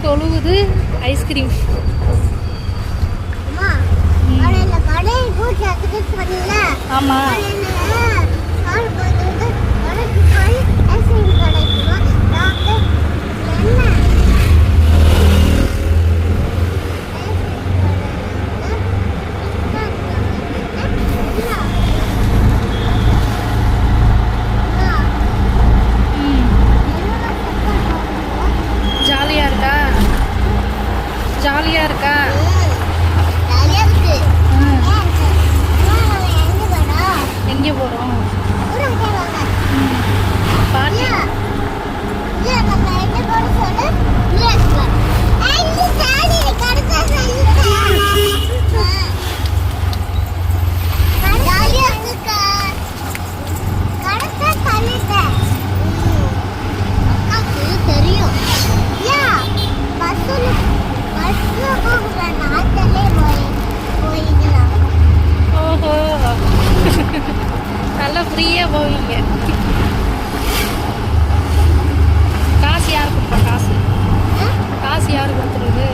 தொழுவுது ice cream. ஆமா ஜாலியா இருக்கா? ஜாலியா இருக்கா? எங்கே போறோம்? பாட்டி ஓஹோ நல்லா ஃப்ரீயா போவீங்க. காசு யார் கொடுப்பா? காசு யார் கொடுத்துருது?